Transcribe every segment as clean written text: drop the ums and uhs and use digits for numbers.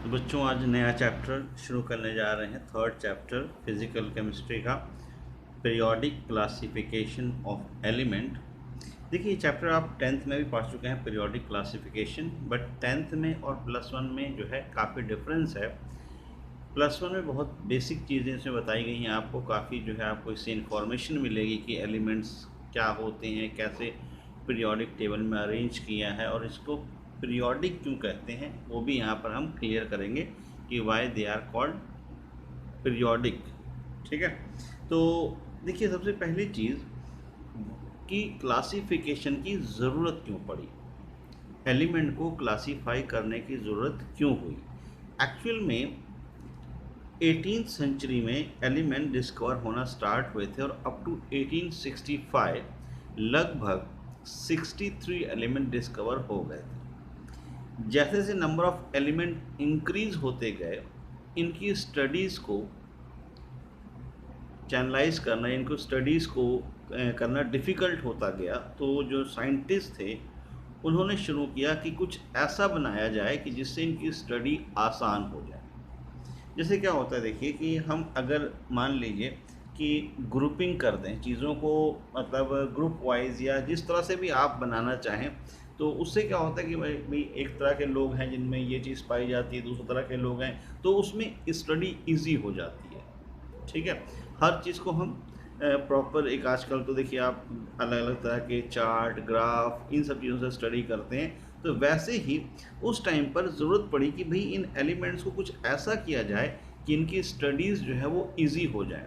तो बच्चों आज नया चैप्टर शुरू करने जा रहे हैं, थर्ड चैप्टर फिजिकल केमिस्ट्री का, पीरियोडिक क्लासिफिकेशन ऑफ एलिमेंट। देखिए ये चैप्टर आप टेंथ में भी पढ़ चुके हैं, पीरियोडिक क्लासिफिकेशन, बट टेंथ में और प्लस वन में जो है काफ़ी डिफरेंस है। प्लस वन में बहुत बेसिक चीज़ें इसमें बताई गई हैं, आपको काफ़ी जो है आपको इससे इन्फॉर्मेशन मिलेगी कि एलिमेंट्स क्या होते हैं, कैसे पीरियोडिक टेबल में अरेंज किया है और इसको पीरियोडिक क्यों कहते हैं, वो भी यहाँ पर हम क्लियर करेंगे कि why they are called periodic. ठीक है, तो देखिए सबसे पहली चीज़ कि क्लासिफिकेशन की ज़रूरत क्यों पड़ी, एलिमेंट को क्लासीफाई करने की ज़रूरत क्यों हुई। एक्चुअल में 18th सेंचुरी में एलिमेंट डिस्कवर होना स्टार्ट हुए थे और अप टू 1865 लगभग 63 एलिमेंट डिस्कवर हो गए थे। जैसे जैसे नंबर ऑफ एलिमेंट इंक्रीज होते गए, इनकी स्टडीज़ को चैनलाइज करना, इनको स्टडीज़ को करना डिफ़िकल्ट होता गया, तो जो साइंटिस्ट थे उन्होंने शुरू किया कि कुछ ऐसा बनाया जाए कि जिससे इनकी स्टडी आसान हो जाए। जैसे क्या होता है, देखिए कि हम अगर मान लीजिए कि ग्रुपिंग कर दें चीज़ों को, मतलब ग्रुप वाइज या जिस तरह से भी आप बनाना चाहें, तो उससे क्या होता है कि भाई एक तरह के लोग हैं जिनमें ये चीज़ पाई जाती है, दूसरे तरह के लोग हैं, तो उसमें स्टडी इजी हो जाती है। ठीक है, हर चीज़ को हम प्रॉपर एक, आजकल तो देखिए आप अलग अलग तरह के चार्ट, ग्राफ, इन सब चीज़ों से स्टडी करते हैं, तो वैसे ही उस टाइम पर ज़रूरत पड़ी कि भाई इन एलिमेंट्स को कुछ ऐसा किया जाए कि इनकी स्टडीज़ जो है वो इजी हो जाए।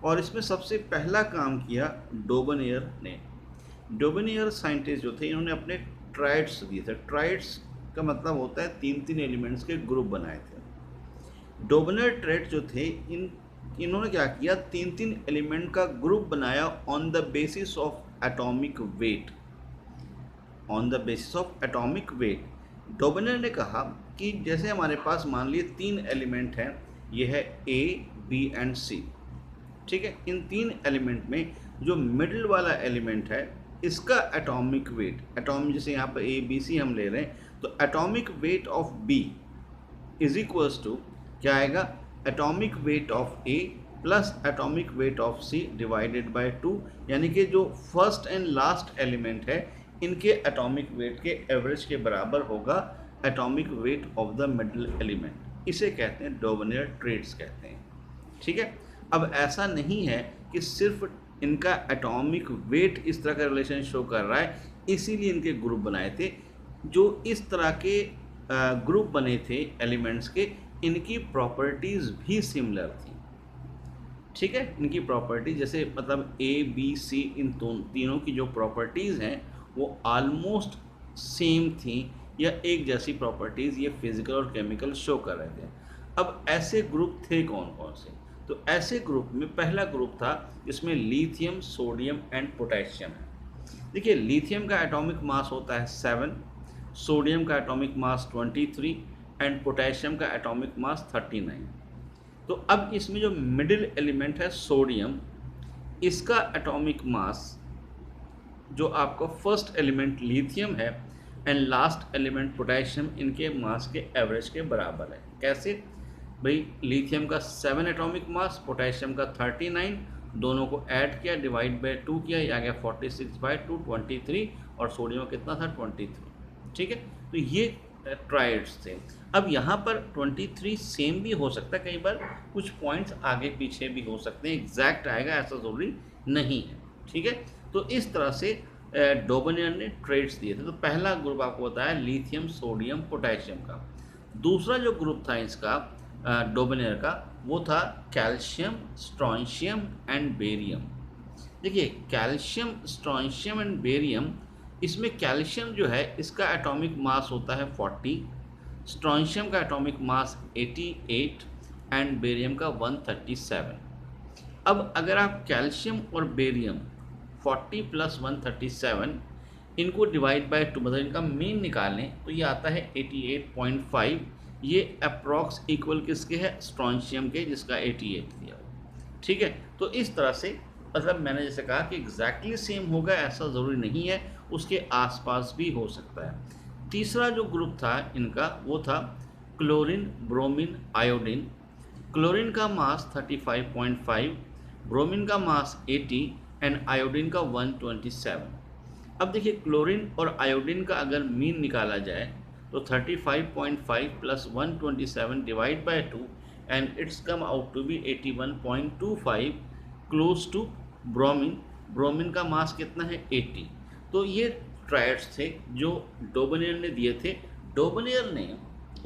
और इसमें सबसे पहला काम किया डोबनियर ने। डोबनियर साइंटिस्ट जो थे, इन्होंने अपने ट्राइड्स दिए थे। ट्राइड्स का मतलब होता है तीन तीन एलिमेंट्स के ग्रुप बनाए थे। डोबनियर ट्राइड्स जो थे, इन्होंने क्या किया, तीन तीन एलिमेंट का ग्रुप बनाया on the basis of atomic wait. On the basis of atomic wait Dobner ने कहा कि जैसे हमारे पास मान लिए तीन एलिमेंट हैं, ये है ए, बी एंड सी। ठीक है, इन तीन एलिमेंट में जो मिडिल वाला एलिमेंट है, इसका एटॉमिक वेट, एटॉमिक जैसे यहाँ पर ए बी सी हम ले रहे हैं, तो atomic weight of B is equals to क्या आएगा, atomic weight of A plus atomic weight of C divided by 2, यानी कि जो फर्स्ट एंड लास्ट एलिमेंट है इनके एटॉमिक वेट के एवरेज के बराबर होगा atomic weight of the middle element. इसे कहते हैं डोबनियर ट्रेड्स कहते हैं। ठीक है, अब ऐसा नहीं है कि सिर्फ इनका एटॉमिक वेट इस तरह का रिलेशन शो कर रहा है, इसीलिए इनके ग्रुप बनाए थे। जो इस तरह के ग्रुप बने थे एलिमेंट्स के, इनकी प्रॉपर्टीज़ भी सिमिलर थी। ठीक है, इनकी प्रॉपर्टी जैसे मतलब ए बी सी, इन तीनों की जो प्रॉपर्टीज़ हैं वो ऑलमोस्ट सेम थी या एक जैसी प्रॉपर्टीज़ ये फिजिकल और केमिकल शो कर रहे थे। अब ऐसे ग्रुप थे कौन कौन से, तो ऐसे ग्रुप में पहला ग्रुप था जिसमें लिथियम, सोडियम एंड पोटेशियम है। देखिए लिथियम का एटॉमिक मास होता है 7, सोडियम का एटॉमिक मास 23 एंड पोटेशियम का एटॉमिक मास 39। तो अब इसमें जो मिडिल एलिमेंट है सोडियम, इसका एटॉमिक मास, जो आपका फर्स्ट एलिमेंट लिथियम है एंड लास्ट एलिमेंट पोटेशियम, इनके मास के एवरेज के बराबर है। कैसे भाई, लिथियम का 7 एटॉमिक मास, पोटेशियम का 39, दोनों को ऐड किया, डिवाइड बाय 2 किया, ये आ गया 46/2 23, और सोडियम कितना था 23। ठीक है, तो ये ट्राइड्स थे। अब यहाँ पर 23 सेम भी हो सकता है, कई बार कुछ पॉइंट्स आगे पीछे भी हो सकते हैं, एग्जैक्ट आएगा ऐसा ज़रूरी नहीं है। ठीक है, तो इस तरह से डोबनियर ने ट्रेड्स दिए थे। तो पहला ग्रुप आपको बताया लिथियम, सोडियम, पोटेशियम का। दूसरा जो ग्रुप था इसका डोबनियर का, वो था कैल्शियम, स्ट्रोंशियम एंड बेरियम। देखिए कैल्शियम, स्ट्रोंशियम एंड बेरियम, इसमें कैल्शियम जो है इसका एटॉमिक मास होता है 40, स्ट्रोंशियम का एटॉमिक मास 88 एंड बेरियम का 137। अब अगर आप कैल्शियम और बेरियम 40 + 137 इनको डिवाइड बाय 2, मतलब इनका मीन निकालें, तो ये आता है 88.5। ये अप्रॉक्स इक्वल किसके है, स्ट्रोंशियम के, जिसका 88 दिया। ठीक है, तो इस तरह से मतलब मैंने जैसे कहा कि एग्जैक्टली सेम होगा ऐसा ज़रूरी नहीं है, उसके आसपास भी हो सकता है। तीसरा जो ग्रुप था इनका, वो था क्लोरीन, ब्रोमीन, आयोडीन। क्लोरीन का मास 35.5, ब्रोमीन का मास 80 एंड आयोडीन का 127। अब देखिए क्लोरीन और आयोडीन का अगर मीन निकाला जाए तो 35.5 plus 127 divide by 2 and it's come out to be 81.25 close to bromine. Bromine का मास कितना है 80। तो ये ट्रायड्स थे जो डोबनियर ने दिए थे। डोबनियर ने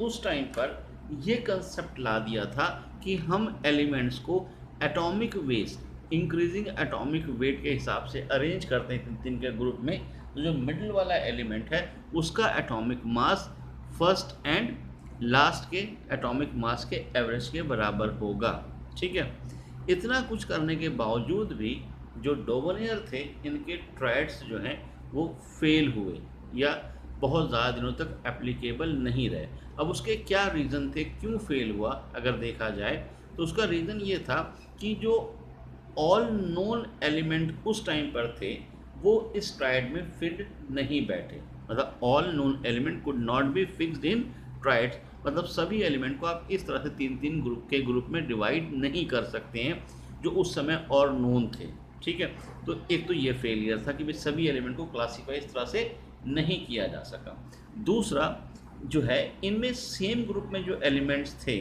उस टाइम पर ये कंसेप्ट ला दिया था कि हम एलिमेंट्स को atomic weight, increasing atomic wait के हिसाब से अरेंज करते हैं तीन तीन के ग्रुप में। तो जो मिडिल वाला एलिमेंट है उसका atomic mass first and last के एटॉमिक मास के एवरेज के बराबर होगा। ठीक है, इतना कुछ करने के बावजूद भी जो डोबनियर थे इनके ट्रायड्स जो हैं वो फेल हुए या बहुत ज़्यादा दिनों तक एप्लीकेबल नहीं रहे। अब उसके क्या रीज़न थे, क्यों फेल हुआ अगर देखा जाए तो उसका रीज़न ये था कि जो ऑल नोन एलिमेंट उस टाइम पर थे वो इस ट्रायड में फिट नहीं बैठे। मतलब all known element could not be fixed in triads, मतलब सभी एलिमेंट को आप इस तरह से तीन तीन ग्रुप में डिवाइड नहीं कर सकते हैं जो उस समय और नोन थे। ठीक है, तो एक तो ये फेलियर था कि भाई सभी एलिमेंट को क्लासीफाई इस तरह से नहीं किया जा सका। दूसरा जो है इनमें सेम ग्रुप में जो एलिमेंट्स थे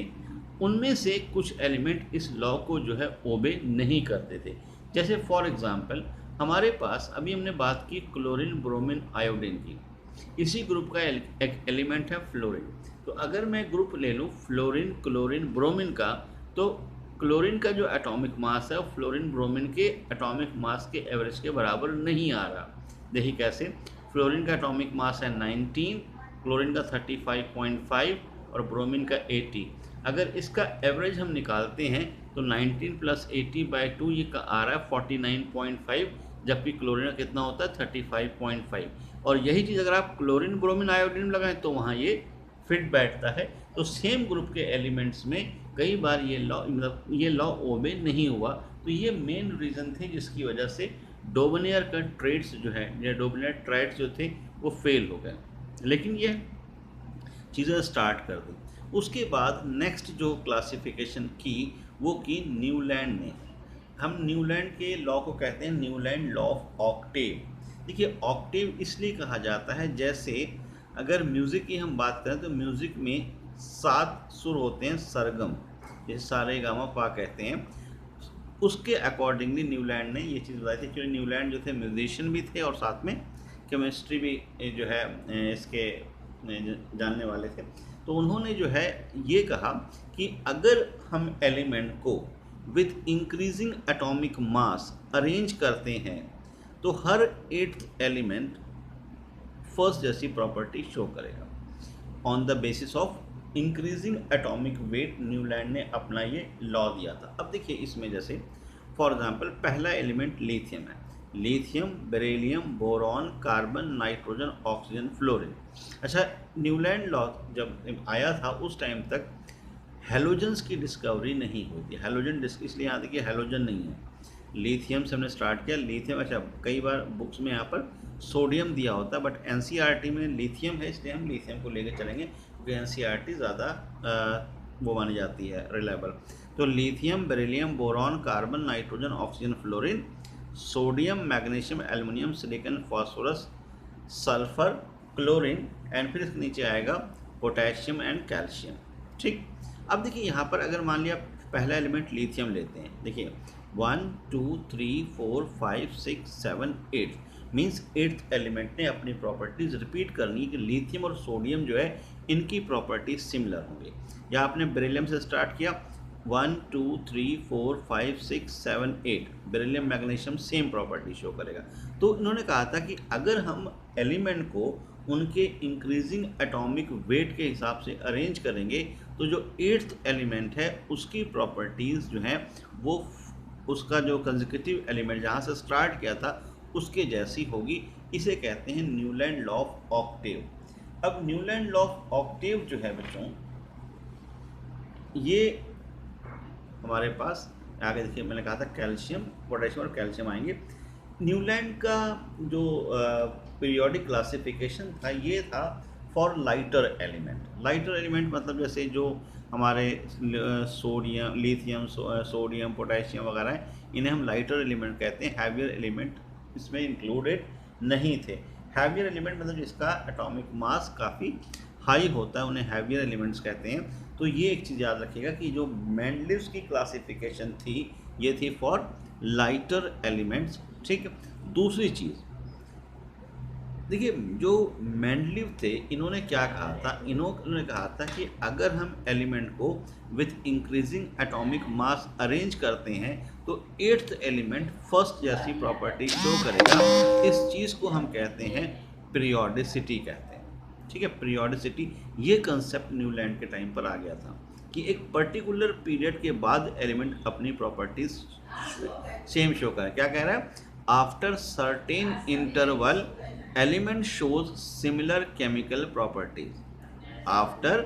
उनमें से कुछ एलिमेंट इस लॉ को जो है ओबे नहीं करते थे। जैसे फॉर एग्जांपल हमारे पास अभी हमने बात की क्लोरीन, ब्रोमीन, आयोडीन की। इसी ग्रुप का एक एलिमेंट है फ्लोरीन। तो अगर मैं ग्रुप ले लूँ फ्लोरीन, क्लोरीन, ब्रोमीन का, तो क्लोरीन का जो एटॉमिक मास है वो फ्लोरीन ब्रोमीन के एटॉमिक मास के एवरेज के बराबर नहीं आ रहा। देखिए कैसे, फ्लोरीन का एटॉमिक मास है 19, क्लोरीन का 35.5 और ब्रोमीन का 80। अगर इसका एवरेज हम निकालते हैं तो 19 प्लस 80 बाई 2 ये आ रहा है 49.5, जबकि क्लोरीन का कितना होता है 35.5। और यही चीज़ अगर आप क्लोरीन, ब्रोमीन, आयोडीन में लगाएं तो वहाँ ये फिट बैठता है। तो सेम ग्रुप के एलिमेंट्स में कई बार ये लॉ मतलब ये लॉ ओबे नहीं हुआ। तो ये मेन रीज़न थे जिसकी वजह से डोबनियर का ट्रेड्स जो है या डोबनियर ट्रायड्स जो थे वो फेल हो गए। लेकिन ये चीज़ें स्टार्ट कर दी। उसके बाद नेक्स्ट जो क्लासिफिकेशन की वो की न्यूलैंड ने। हम न्यूलैंड के लॉ को कहते हैं न्यूलैंड लॉ ऑफ ऑक्टेव। देखिए ऑक्टेव इसलिए कहा जाता है जैसे अगर म्यूज़िक की हम बात करें तो म्यूज़िक में 7 सुर होते हैं सरगम, जैसे सारे गामा पा कहते हैं। उसके अकॉर्डिंगली न्यूलैंड ने ये चीज़ बताई थी। क्योंकि न्यूलैंड जो थे म्यूजिशियन भी थे और साथ में केमिस्ट्री भी जो है इसके जानने वाले थे। तो उन्होंने जो है ये कहा कि अगर हम एलिमेंट को with increasing atomic mass arrange करते हैं तो हर 8th एलिमेंट फर्स्ट जैसी प्रॉपर्टी शो करेगा on the basis of increasing atomic weight. Newland ने अपना ये लॉ दिया था। अब देखिए इसमें जैसे फॉर एग्जांपल पहला एलिमेंट लिथियम है। Lithium, beryllium, boron, carbon, nitrogen, oxygen, fluorine. अच्छा, न्यूलैंड लॉ जब आया था उस टाइम तक हेलोजन्स की डिस्कवरी नहीं हुई थी। हेलोजन इसलिए यहाँ देखिए हेलोजन नहीं है। लिथियम से हमने स्टार्ट किया। लिथियम, अच्छा कई बार बुक्स में यहाँ पर सोडियम दिया होता है बट एनसीईआरटी में लिथियम है, इसलिए हम लिथियम को लेकर चलेंगे क्योंकि एनसीईआरटी ज़्यादा वो मानी जाती है रिलायबल। तो lithium, beryllium, boron, carbon, nitrogen, oxygen, fluorine, sodium, magnesium, aluminium, silicon, phosphorus, sulphur, chlorine and फिर इसके नीचे आएगा पोटेशियम एंड कैल्शियम। ठीक, अब देखिए यहाँ पर अगर मान लिया पहला एलिमेंट लिथियम लेते हैं। देखिए 1 2 3 4 5 6 7 8 मीन्स 8th एलिमेंट ने अपनी प्रॉपर्टीज़ रिपीट करनी कि लिथियम और सोडियम जो है इनकी प्रॉपर्टीज सिमिलर होंगे। या आपने बेरिलियम से स्टार्ट किया 1 2 3 4 5 6 7 8 beryllium, magnesium same property show करेगा। तो इन्होंने कहा था कि अगर हम एलिमेंट को उनके इंक्रीजिंग एटॉमिक वेट के हिसाब से अरेंज करेंगे तो जो 8th एलिमेंट है उसकी प्रॉपर्टीज़ जो हैं वो उसका जो कंसेक्यूटिव एलिमेंट जहाँ से स्टार्ट किया था उसके जैसी होगी। इसे कहते हैं न्यूलैंड लॉ ऑफ ऑक्टेव। अब न्यूलैंड लॉ ऑफ ऑक्टेव जो है बच्चों, ये हमारे पास आगे देखिए मैंने कहा था कैल्शियम, पोटेशियम और कैल्शियम आएंगे। न्यूलैंड का जो पीरियोडिक क्लासिफिकेशन था ये था for lighter element. Lighter element मतलब जैसे जो हमारे सोडियम, लिथियम, सोडियम, पोटेशियम वगैरह हैं, इन्हें हम लाइटर एलिमेंट कहते हैं। हैवियर एलिमेंट इसमें इंक्लूडेड नहीं थे। हैवियर एलिमेंट मतलब जिसका एटॉमिक मास काफ़ी हाई होता है उन्हें हैवियर एलिमेंट्स कहते हैं। तो ये एक चीज़ याद रखिएगा कि जो मेंडलीव्स की क्लासिफिकेशन थी ये थी फॉर लाइटर एलिमेंट्स। ठीक है। दूसरी चीज़ देखिए, जो मेंडलीव थे इन्होंने क्या कहा था, इन्होंने कहा था कि अगर हम एलिमेंट को with increasing atomic mass arrange करते हैं तो एट्थ एलिमेंट फर्स्ट जैसी प्रॉपर्टी शो करेगा। इस चीज़ को हम कहते हैं पीरियोडिसिटी कहते हैं। ठीक है, पीरियोडिसिटी ये कंसेप्ट न्यूलैंड के टाइम पर आ गया था कि एक पर्टिकुलर पीरियड के बाद एलिमेंट अपनी प्रॉपर्टीज सेम शो करें। क्या कह रहा है, after certain interval element shows similar chemical properties. After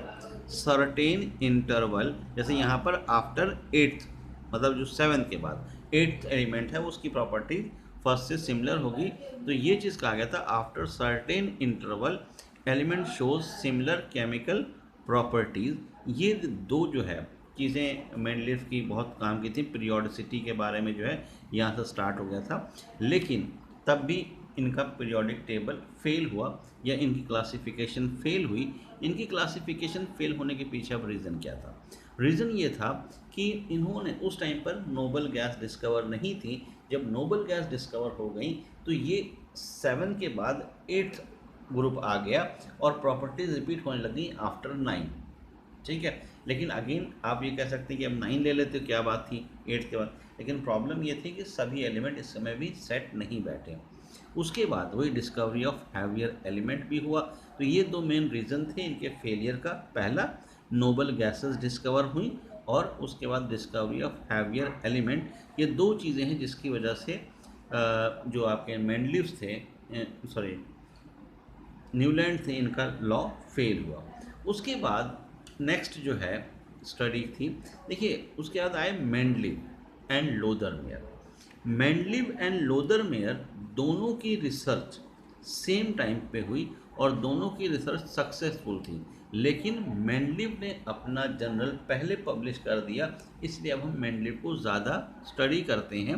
certain interval, जैसे यहाँ पर आफ्टर एट्थ मतलब जो सेवन्थ के बाद एट्थ एलिमेंट है उसकी प्रॉपर्टी फर्स्ट से सिमिलर होगी। तो ये चीज़ कहा गया था, after certain interval element shows similar chemical properties. ये दो जो है चीज़ें मेंडलीव की बहुत काम की थी। पीरियोडिसिटी के बारे में जो है यहाँ से स्टार्ट हो गया था, लेकिन तब भी इनका पीरियोडिक टेबल फेल हुआ या इनकी क्लासिफिकेशन फेल हुई। इनकी क्लासिफिकेशन फेल होने के पीछे अब रीज़न क्या था? रीज़न ये था कि इन्होंने उस टाइम पर नोबल गैस डिस्कवर नहीं थी। जब नोबल गैस डिस्कवर हो गई तो ये 7 के बाद 8th ग्रुप आ गया और प्रॉपर्टीज रिपीट होने लगी आफ्टर 9। ठीक है, लेकिन अगेन आप ये कह सकते हैं कि अब 9 ले लेते हो, क्या बात थी 8 के बाद। लेकिन प्रॉब्लम ये थी कि सभी एलिमेंट इस समय भी सेट नहीं बैठे। उसके बाद वही डिस्कवरी ऑफ हैवियर एलिमेंट भी हुआ। तो ये दो मेन रीज़न थे इनके फेलियर का। पहला, नोबल गैसेस डिस्कवर हुई और उसके बाद डिस्कवरी ऑफ हैवियर एलिमेंट। ये दो चीज़ें हैं जिसकी वजह से जो आपके मेंडलीव्स थे, सॉरी न्यूलैंड थे, इनका लॉ फेल हुआ। उसके बाद नेक्स्ट जो है स्टडी थी, देखिए उसके बाद आए मेंडलीव एंड लोदरमेयर। मेंडलीव एंड लोदरमेयर दोनों की रिसर्च सेम टाइम पे हुई और दोनों की रिसर्च सक्सेसफुल थी, लेकिन मेंडलीव ने अपना जर्नल पहले पब्लिश कर दिया, इसलिए अब हम मेंडलीव को ज़्यादा स्टडी करते हैं।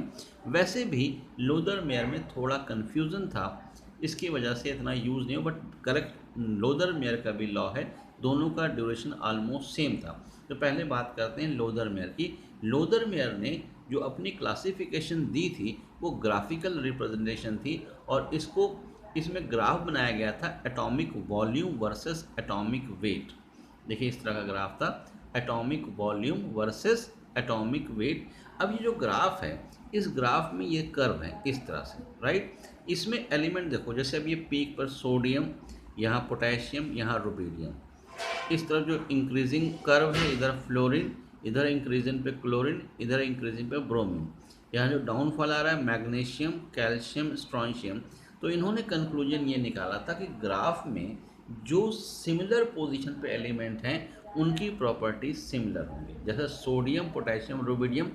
वैसे भी लोदरमेयर में थोड़ा कन्फ्यूज़न था, इसकी वजह से इतना यूज़ नहीं हो, बट करेक्ट लोदरमेयर का भी लॉ है। दोनों का ड्यूरेशन ऑलमोस्ट सेम था। तो पहले बात करते हैं लोदरमेयर की। लोदरमेयर ने जो अपनी क्लासिफिकेशन दी थी वो ग्राफिकल रिप्रेजेंटेशन थी और इसमें ग्राफ बनाया गया था atomic volume versus atomic weight. देखिए इस तरह का ग्राफ था, atomic volume versus atomic weight. अब ये जो ग्राफ है, इस ग्राफ में ये कर्व है इस तरह से, राइट। इसमें एलिमेंट देखो, जैसे अब ये पीक पर सोडियम, यहाँ पोटेशियम, यहाँ रुबीडियम, इस तरफ जो इंक्रीजिंग कर्व है, इधर फ्लोरीन, इधर इंक्रीजिंग पे क्लोरीन, इधर इंक्रीजिंग पे ब्रोमीन। यहाँ जो डाउनफॉल आ रहा है मैग्नीशियम, कैल्शियम, स्ट्रॉन्शियम। तो इन्होंने कंक्लूजन ये निकाला था कि ग्राफ में जो सिमिलर पोजीशन पे एलिमेंट हैं उनकी प्रॉपर्टीज सिमिलर होंगी। जैसे सोडियम, पोटेशियम, रुबिडियम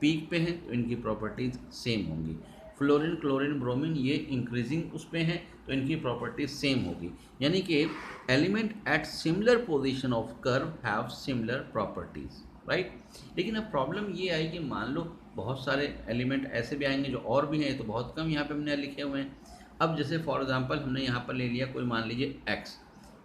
पीक पे हैं तो इनकी प्रॉपर्टीज सेम होंगी। फ्लोरीन, क्लोरीन, ब्रोमीन ये इंक्रीजिंग उस पे हैं तो इनकी प्रॉपर्टीज सेम होगी। यानी कि element at similar position of curve have similar properties, right. लेकिन अब प्रॉब्लम ये आई कि मान लो बहुत सारे एलिमेंट ऐसे भी आएंगे जो और भी हैं, तो बहुत कम यहाँ पे हमने लिखे हुए हैं। अब जैसे फॉर एग्जांपल हमने यहाँ पर ले लिया कोई, मान लीजिए x,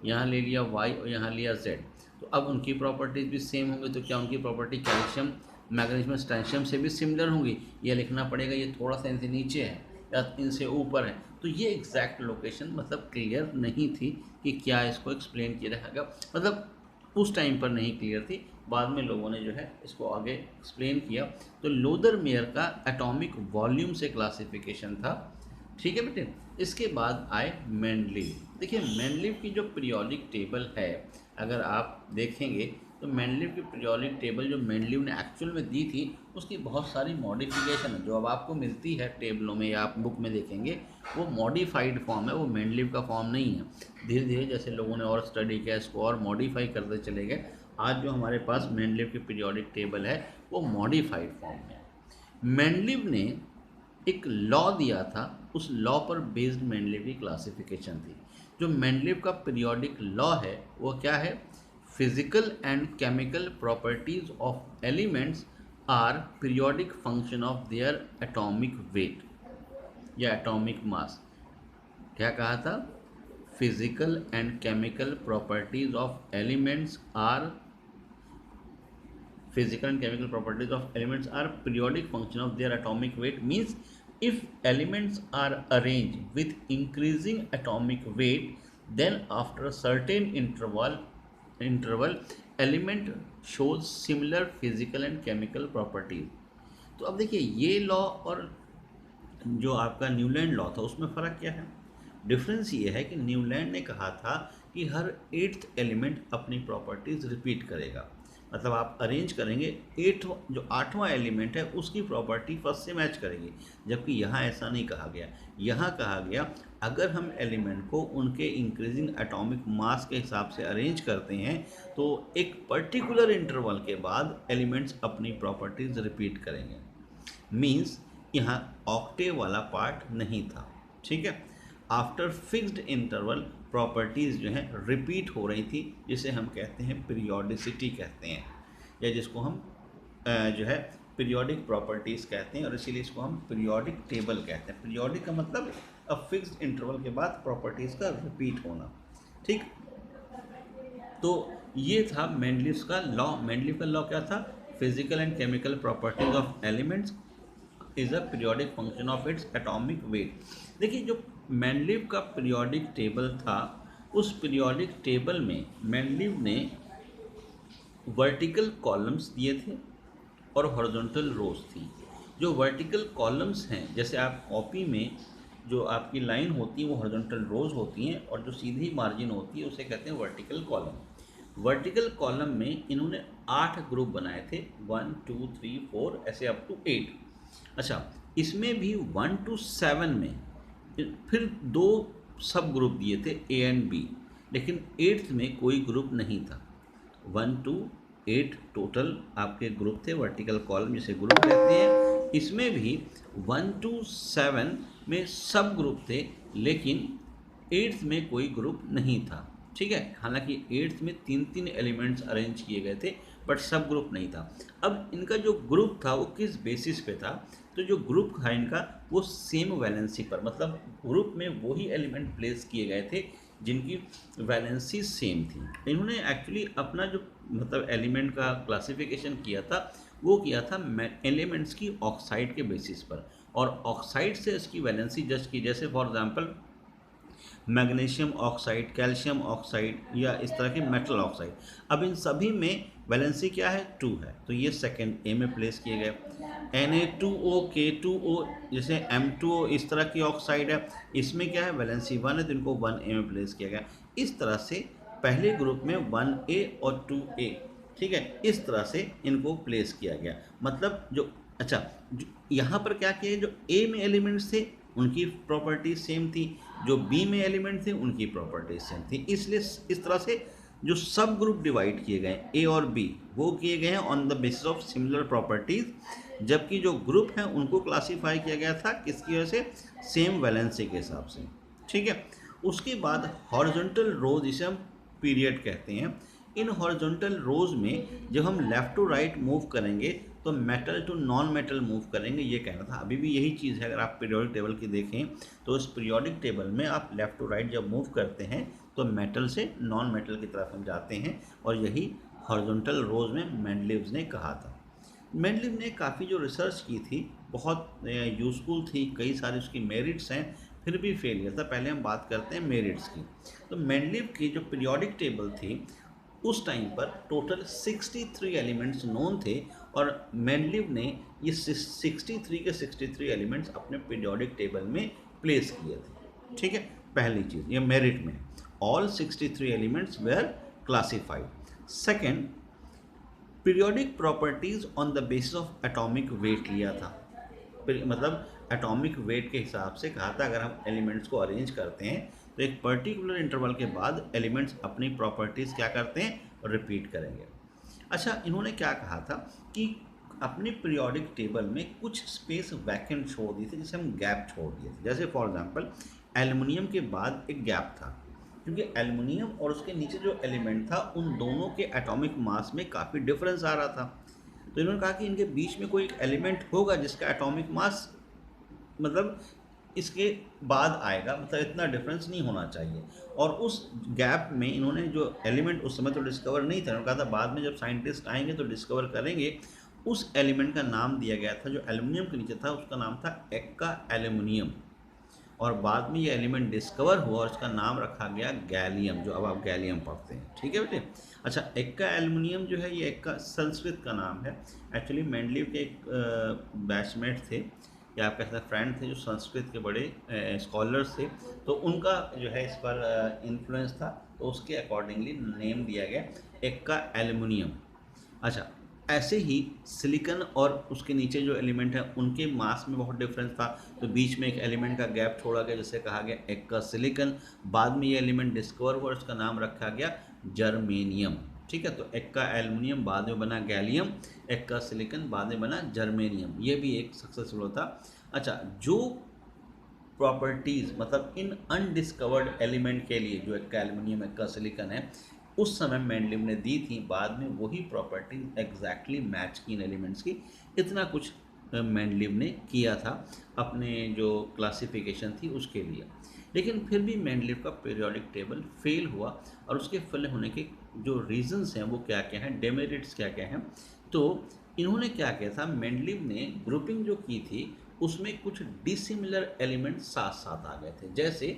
यहाँ ले लिया y और यहाँ लिया z, तो अब उनकी प्रॉपर्टीज भी सेम होंगी। तो क्या उनकी प्रॉपर्टी कैल्शियम, मैग्नीशियम, स्ट्रॉन्शियम से भी सिमिलर होंगी? ये लिखना पड़ेगा ये थोड़ा सा इनसे नीचे है या इनसे ऊपर है। तो ये एग्जैक्ट लोकेशन मतलब क्लियर नहीं थी कि क्या इसको एक्सप्लेन किया रहेगा, मतलब उस टाइम पर नहीं क्लियर थी। बाद में लोगों ने जो है इसको आगे एक्सप्लेन किया। तो लोदरमेयर का एटॉमिक वॉल्यूम से क्लासिफिकेशन था, ठीक है बेटे। इसके बाद आए मेंडलीव। देखिए मेंडलीव की जो पीरियोडिक टेबल है, अगर आप देखेंगे तो मेंडलीव की पीरियोडिक टेबल जो मेंडलीव ने एक्चुअल में दी थी उसकी बहुत सारी मॉडिफिकेशन है जो अब आपको मिलती है टेबलों में या आप बुक में देखेंगे, वो मॉडिफाइड फॉर्म है, वो मेंडलीव का फॉर्म नहीं है। धीरे धीरे जैसे लोगों ने और स्टडी किया इसको और मॉडिफाई करते चले गए। आज जो हमारे पास मेंडलीव की पीरियोडिक टेबल है वो मॉडिफाइड फॉर्म में है। मेंडलीव ने एक लॉ दिया था, उस लॉ पर बेस्ड मेंडलीव की क्लासिफिकेशन थी। जो मेंडलीव का पीरियोडिक लॉ है वो क्या है, physical and chemical properties of elements are periodic function of their atomic weight या एटॉमिक मास। क्या कहा था, physical and chemical properties of elements are physical and chemical properties of elements are periodic function of their atomic weight, means if elements are arranged with increasing atomic weight, then after a certain interval element shows similar physical and chemical properties। तो अब देखिए ये law और जो आपका Newland law था उसमें फ़र्क क्या है। डिफरेंस ये है कि न्यूलैंड ने कहा था कि हर एट्थ एलिमेंट अपनी प्रॉपर्टीज़ रिपीट करेगा, मतलब आप अरेंज करेंगे एट जो आठवां एलिमेंट है उसकी प्रॉपर्टी फर्स्ट से मैच करेगी, जबकि यहाँ ऐसा नहीं कहा गया। यहाँ कहा गया अगर हम एलिमेंट को उनके इंक्रीजिंग एटॉमिक मास के हिसाब से अरेंज करते हैं तो एक पर्टिकुलर इंटरवल के बाद एलिमेंट्स अपनी प्रॉपर्टीज़ रिपीट करेंगे। मीन्स यहाँ ऑक्टेव वाला पार्ट नहीं था, ठीक है। आफ्टर फिक्स्ड इंटरवल प्रॉपर्टीज़ जो हैं रिपीट हो रही थी, जिसे हम कहते हैं पीरियोडिसिटी कहते हैं, या जिसको हम जो है पीरियोडिक प्रॉपर्टीज़ कहते हैं, और इसीलिए इसको हम पीरियोडिक टेबल कहते हैं। पीरियोडिक का मतलब अब फिक्स्ड इंटरवल के बाद प्रॉपर्टीज़ का रिपीट होना, ठीक। तो ये था मेंडलीव का लॉ। मेंडलीव का लॉ क्या था, physical and chemical properties of elements is a periodic function of its atomic weight. देखिए जो मेंडलीव का पीरियोडिक टेबल था, उस पीरियोडिक टेबल में मेंडलीव ने वर्टिकल कॉलम्स दिए थे और हॉरिजॉन्टल रोज थी। जो वर्टिकल कॉलम्स हैं, जैसे आप कॉपी में जो आपकी लाइन होती है वो हॉरिजॉन्टल रोज होती हैं, और जो सीधी मार्जिन होती है उसे कहते हैं वर्टिकल कॉलम। वर्टिकल कॉलम में इन्होंने 8 ग्रुप बनाए थे, 1 2 3 4 ऐसे अप टू 8। अच्छा, इसमें भी 1 to 7 में फिर 2 सब ग्रुप दिए थे ए एंड बी, लेकिन 8th में कोई ग्रुप नहीं था। 1 to 8 टोटल आपके ग्रुप थे, वर्टिकल कॉलम जिसे ग्रुप कहते हैं। इसमें भी 1 to 7 में सब ग्रुप थे, लेकिन 8th में कोई ग्रुप नहीं था, ठीक है। हालांकि 8th में 3 एलिमेंट्स अरेंज किए गए थे, बट सब ग्रुप नहीं था। अब इनका जो ग्रुप था वो किस बेसिस पे था, तो जो ग्रुप था इनका वो सेम वैलेंसी पर, मतलब ग्रुप में वही एलिमेंट प्लेस किए गए थे जिनकी वैलेंसी सेम थी। इन्होंने एक्चुअली अपना जो मतलब एलिमेंट का क्लासिफिकेशन किया था वो किया था एलिमेंट्स की ऑक्साइड के बेसिस पर, और ऑक्साइड से इसकी वैलेंसी जज की, जैसे for example magnesium oxide, calcium oxide या इस तरह के मेटल ऑक्साइड। अब इन सभी में वैलेंसी क्या है, 2 है, तो ये सेकंड ए में प्लेस किए गए। Na2O K2O जैसे M2O इस तरह की ऑक्साइड है, इसमें क्या है वैलेंसी 1 है, तो इनको 1A में प्लेस किया गया। इस तरह से पहले ग्रुप में 1A और 2A, ठीक है, इस तरह से इनको प्लेस किया गया। मतलब जो अच्छा यहाँ पर क्या किया, जो ए में एलिमेंट्स थे उनकी प्रॉपर्टीज सेम थी, जो बी में एलिमेंट थे उनकी प्रॉपर्टीज सेम थी, इसलिए इस तरह से जो सब ग्रुप डिवाइड किए गए ए और बी वो किए गए हैं on the basis of similar properties, जबकि जो ग्रुप हैं उनको क्लासीफाई किया गया था किसकी वजह से, सेम वैलेंसी के हिसाब से, ठीक है। उसके बाद हॉरिजॉन्टल रोज, जिसे हम पीरियड कहते हैं, इन हॉरिजॉन्टल रोज में जब हम लेफ़्ट टू राइट मूव करेंगे तो metal to non metal move करेंगे, ये कहना था। अभी भी यही चीज़ है, अगर आप पीरियोडिक टेबल की देखें तो इस पीरियोडिक टेबल में आप लेफ़्ट टू राइट जब मूव करते हैं तो मेटल से नॉन मेटल की तरफ हम जाते हैं, और यही हॉरिजॉन्टल रोज में मेंडलीव ने कहा था। मेंडलीव ने काफ़ी जो रिसर्च की थी बहुत यूज़फुल थी, कई सारे उसकी मेरिट्स हैं, फिर भी फेलियर था। पहले हम बात करते हैं मेरिट्स की। तो मेंडलीव की जो पीरियोडिक टेबल थी उस टाइम पर टोटल 63 एलिमेंट्स नोन थे, और मेंडलीव ने ये 63 के 63 एलिमेंट्स अपने पीरियोडिक टेबल में प्लेस किए थे, ठीक है। पहली चीज़ ये मेरिट में, all 63 elements were classified. Second, periodic properties on the basis of atomic weight लिया था, मतलब एटॉमिक वेट के हिसाब से कहा था अगर हम एलिमेंट्स को अरेंज करते हैं तो एक पर्टिकुलर इंटरवल के बाद एलिमेंट्स अपनी प्रॉपर्टीज़ क्या करते हैं, रिपीट करेंगे। अच्छा, इन्होंने क्या कहा था कि अपने पीरियोडिक टेबल में कुछ स्पेस वैकेंट छोड़ दी थी, जिसे हम गैप छोड़ दिए थे। जैसे फॉर एग्जांपल एल्युमिनियम के बाद एक गैप था, क्योंकि एल्युमिनियम और उसके नीचे जो एलिमेंट था उन दोनों के एटॉमिक मास में काफ़ी डिफरेंस आ रहा था। तो इन्होंने कहा कि इनके बीच में कोई एक एलिमेंट होगा जिसका एटॉमिक मास मतलब इसके बाद आएगा, मतलब इतना डिफरेंस नहीं होना चाहिए। और उस गैप में इन्होंने जो एलिमेंट उस समय तो डिस्कवर नहीं था, उन्होंने कहा था बाद में जब साइंटिस्ट आएंगे तो डिस्कवर करेंगे। उस एलिमेंट का नाम दिया गया था जो एल्युमिनियम के नीचे था, उसका नाम था एक्का एल्युमिनियम। और बाद में ये एलिमेंट डिस्कवर हुआ और इसका नाम रखा गया गैलियम, जो अब आप गैलियम पढ़ते हैं। ठीक है बेटे। अच्छा, एक्का एल्युमिनियम जो है ये एक्का संस्कृत का नाम है। एक्चुअली मेंडलीव के एक बैचमेट थे या आप कह सकते हैं फ्रेंड थे जो संस्कृत के बड़े स्कॉलर्स थे, तो उनका जो है इस पर इन्फ्लुएंस था, तो उसके अकॉर्डिंगली नेम दिया गया एक्का एल्युमिनियम। अच्छा, ऐसे ही सिलिकॉन और उसके नीचे जो एलिमेंट है उनके मास में बहुत डिफरेंस था, तो बीच में एक एलिमेंट का गैप छोड़ा गया जिसे कहा गया एक्का सिलिकॉन। बाद में ये एलिमेंट डिस्कवर हुआ और इसका नाम रखा गया जर्मेनियम। ठीक है, तो एक्का एल्युमिनियम बाद में बना गैलियम, एक्का सिलिकॉन बाद में बना जर्मेनियम। ये भी एक सक्सेसफुल होता। अच्छा, जो प्रॉपर्टीज़ मतलब इन अनडिस्कवर्ड एलिमेंट के लिए जो एक्का एल्युमिनियम एक्का सिलिकॉन है उस समय मेंडलीव ने दी थी, बाद में वही प्रॉपर्टीज एग्जैक्टली मैच की इन एलिमेंट्स की। इतना कुछ मेंडलीव ने किया था अपने जो क्लासिफिकेशन थी उसके लिए। लेकिन फिर भी मेंडलीव का पीरियोडिक टेबल फेल हुआ, और उसके फेल होने के जो रीजंस हैं वो क्या क्या हैं, डेमेरिट्स क्या क्या हैं। तो इन्होंने क्या किया था, मेंडलीव ने ग्रुपिंग जो की थी उसमें कुछ डिसिमिलर एलिमेंट साथ साथ आ गए थे, जैसे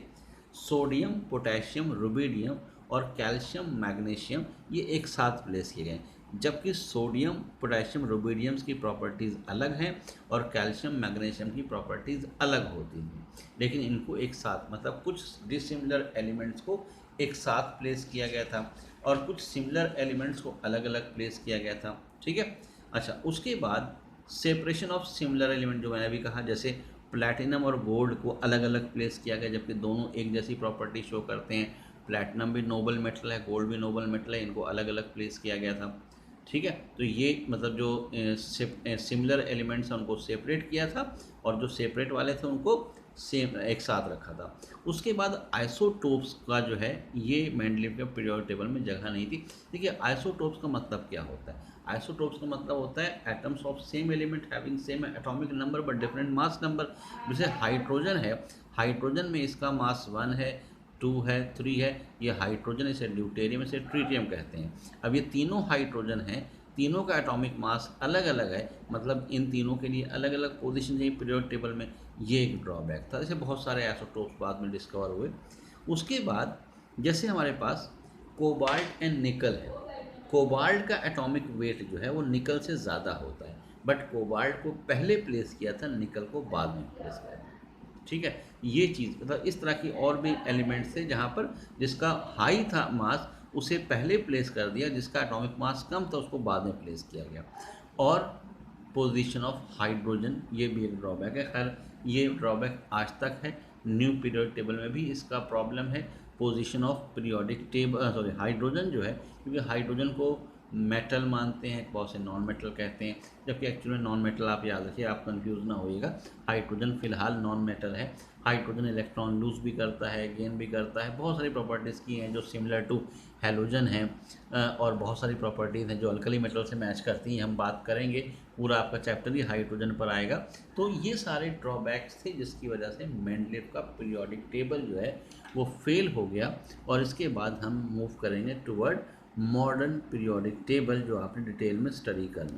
सोडियम, पोटेशियम, रुबिडियम और कैल्शियम, मैग्नीशियम, ये एक साथ प्लेस किए गए। जबकि सोडियम, पोटेशियम, रुबिडियम्स की प्रॉपर्टीज़ अलग हैं और कैल्शियम, मैग्नीशियम की प्रॉपर्टीज़ अलग होती हैं, लेकिन इनको एक साथ मतलब कुछ डिसिमिलर एलिमेंट्स को एक साथ प्लेस किया गया था और कुछ सिमिलर एलिमेंट्स को अलग अलग प्लेस किया गया था। ठीक है। अच्छा, उसके बाद सेपरेशन ऑफ सिमिलर एलिमेंट जो मैंने अभी कहा, जैसे प्लैटिनम और गोल्ड को अलग अलग प्लेस किया गया जबकि दोनों एक जैसी प्रॉपर्टी शो करते हैं। प्लैटिनम भी नोबल मेटल है, गोल्ड भी नोबल मेटल है, इनको अलग अलग प्लेस किया गया था। ठीक है, तो ये मतलब जो सिमिलर एलिमेंट्स हैं उनको सेपरेट किया था और जो सेपरेट वाले थे उनको सेम एक साथ रखा था। उसके बाद आइसोटोप्स का जो है ये मेंडलीव के पीरियोडिक टेबल में जगह नहीं थी। देखिए, आइसोटोप्स का मतलब क्या होता है? आइसोटोप्स का मतलब होता है atoms of same element having same atomic number but different mass number. जैसे हाइड्रोजन है, हाइड्रोजन में इसका मास 1 है, 2 है, 3 है, ये हाइड्रोजन, इसे ड्यूटेरियम, इसे ट्रीटियम कहते हैं। अब ये तीनों हाइड्रोजन हैं, तीनों का एटॉमिक मास अलग अलग है, मतलब इन तीनों के लिए अलग अलग पोजीशन है पीरियोडिक टेबल में। ये एक ड्रॉबैक था। जैसे बहुत सारे आइसोटोप्स बाद में डिस्कवर हुए। उसके बाद जैसे हमारे पास कोबाल्ट एंड निकल है, कोबाल्ट का एटॉमिक वेट जो है वो निकल से ज़्यादा होता है, बट कोबाल्ट को पहले प्लेस किया था, निकल को बाद में प्लेस किया था। ठीक है, ये चीज़ मतलब इस तरह की और भी एलिमेंट्स थे जहाँ पर जिसका हाई था मास उसे पहले प्लेस कर दिया, जिसका एटॉमिक मास कम था उसको बाद में प्लेस किया गया। और पोजीशन ऑफ हाइड्रोजन, ये भी एक ड्रॉबैक है। खैर, ये ड्रॉबैक आज तक है, न्यू पीरियोडिक टेबल में भी इसका प्रॉब्लम है। Position of periodic table sorry hydrogen जो है, क्योंकि हाइड्रोजन को मेटल मानते हैं, बहुत से नॉन मेटल कहते हैं, जबकि एक्चुअली नॉन मेटल आप याद रखिए, आप कंफ्यूज ना होइएगा। हाइड्रोजन फिलहाल नॉन मेटल है। हाइड्रोजन इलेक्ट्रॉन लूज भी करता है, गेन भी करता है, बहुत सारी प्रॉपर्टीज़ की हैं जो सिमिलर टू हेलोजन है, और बहुत सारी प्रॉपर्टीज़ हैं जो अल्कली मेटल से मैच करती हैं। हम बात करेंगे, पूरा आपका चैप्टर ही हाइड्रोजन पर आएगा। तो ये सारे ड्रॉबैक्स थे जिसकी वजह से मेंडलीव का पीरियोडिक टेबल जो है वो फेल हो गया। और इसके बाद हम मूव करेंगे टुवर्ड मॉडर्न पीरियोडिक टेबल, जो आपने डिटेल में स्टडी करना है।